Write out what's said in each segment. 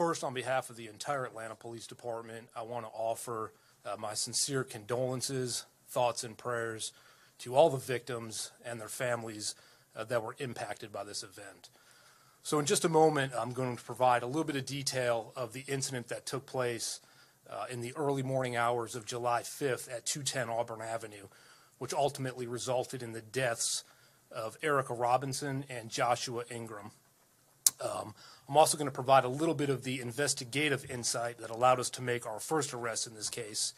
First, on behalf of the entire Atlanta Police Department, I want to offer my sincere condolences, thoughts, and prayers to all the victims and their families that were impacted by this event. So in just a moment, I'm going to provide a little bit of detail of the incident that took place in the early morning hours of July 5th at 210 Auburn Avenue, which ultimately resulted in the deaths of Erica Robinson and Joshua Ingram. I'm also going to provide a little bit of the investigative insight that allowed us to make our first arrest in this case.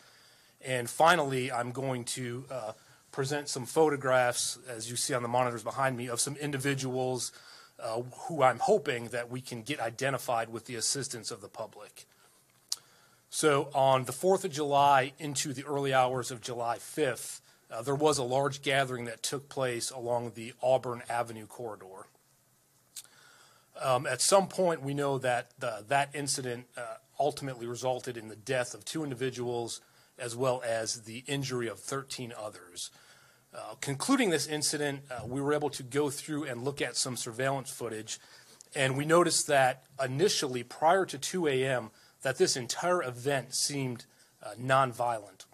And finally, I'm going to present some photographs, as you see on the monitors behind me, of some individuals who I'm hoping that we can get identified with the assistance of the public. So on the 4th of July into the early hours of July 5th, there was a large gathering that took place along the Auburn Avenue corridor. At some point, we know that that incident ultimately resulted in the death of 2 individuals as well as the injury of 13 others. Concluding this incident, we were able to go through and look at some surveillance footage, and we noticed that initially, prior to 2 a.m., that this entire event seemed nonviolent.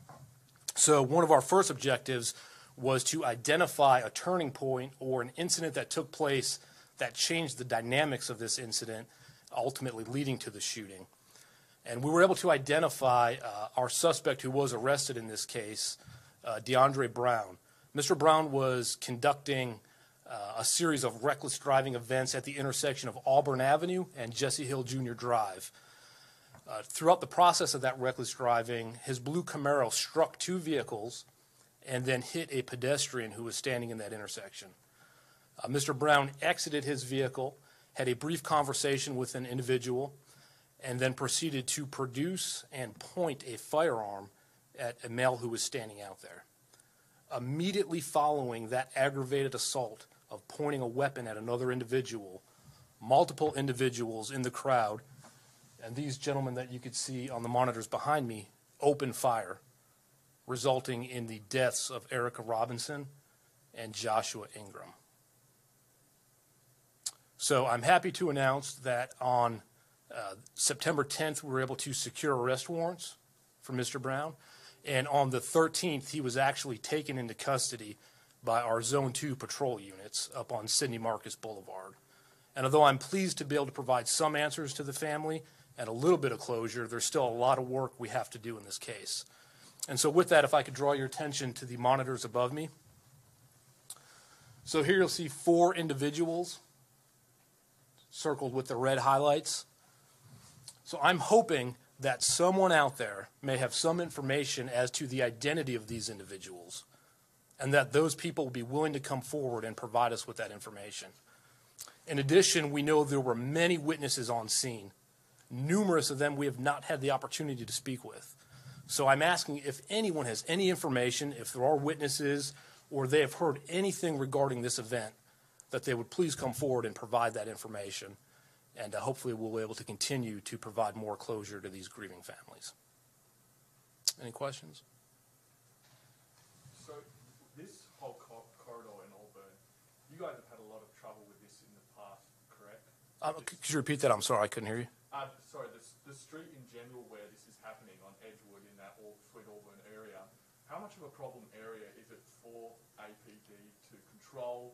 So one of our first objectives was to identify a turning point or an incident that took place that changed the dynamics of this incident, ultimately leading to the shooting. And we were able to identify our suspect who was arrested in this case, DeAndre Brown. Mr. Brown was conducting a series of reckless driving events at the intersection of Auburn Avenue and Jesse Hill Jr. Drive. Throughout the process of that reckless driving, his blue Camaro struck 2 vehicles and then hit a pedestrian who was standing in that intersection. Mr. Brown exited his vehicle, had a brief conversation with an individual, and then proceeded to produce and point a firearm at a male who was standing out there. Immediately following that aggravated assault of pointing a weapon at another individual, multiple individuals in the crowd, and these gentlemen that you could see on the monitors behind me, opened fire, resulting in the deaths of Erica Robinson and Joshua Ingram. So I'm happy to announce that on September 10th, we were able to secure arrest warrants for Mr. Brown. And on the 13th, he was actually taken into custody by our Zone 2 patrol units up on Sidney Marcus Boulevard. And although I'm pleased to be able to provide some answers to the family and a little bit of closure, there's still a lot of work we have to do in this case. And so with that, if I could draw your attention to the monitors above me. So here you'll see 4 individuals circled with the red highlights. So I'm hoping that someone out there may have some information as to the identity of these individuals, and that those people will be willing to come forward and provide us with that information. In addition, we know there were many witnesses on scene. Numerous of them we have not had the opportunity to speak with. So I'm asking if anyone has any information, if there are witnesses, or they have heard anything regarding this event, that they would please come forward and provide that information. And hopefully we'll be able to continue to provide more closure to these grieving families. Any questions? So this whole corridor in Auburn, you guys have had a lot of trouble with this in the past, correct? Could you repeat that? I'm sorry, I couldn't hear you. Sorry, the street in general where this is happening on Edgewood in that Sweet Auburn area, how much of a problem area is it for APD to control?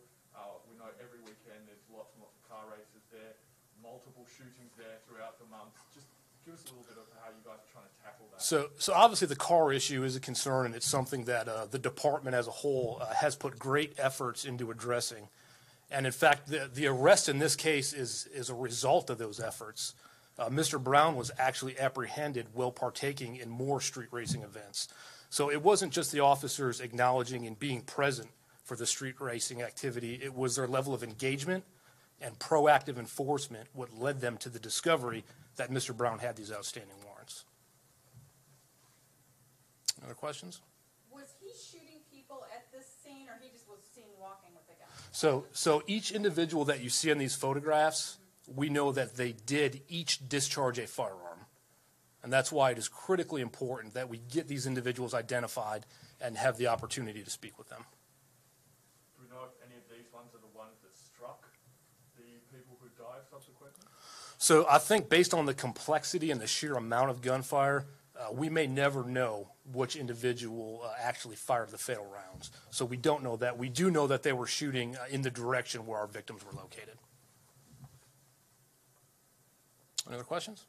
We know every weekend there's lots and lots of car races there, multiple shootings there throughout the month. Just give us a little bit of how you guys are trying to tackle that. So obviously the car issue is a concern, and it's something that the department as a whole has put great efforts into addressing. And in fact, the arrest in this case is a result of those efforts. Mr. Brown was actually apprehended while partaking in more street racing events. So it wasn't just the officers acknowledging and being present for the street racing activity. It was their level of engagement and proactive enforcement what led them to the discovery that Mr. Brown had these outstanding warrants. Other questions? Was he shooting people at this scene, or he just was seen walking with a gun? So each individual that you see in these photographs, we know that they did each discharge a firearm. And that's why it is critically important that we get these individuals identified and have the opportunity to speak with them. Do we know if any of these ones are the ones that struck the people who died subsequently? So I think based on the complexity and the sheer amount of gunfire, we may never know which individual actually fired the fatal rounds. So we don't know that. We do know that they were shooting in the direction where our victims were located. Any other questions?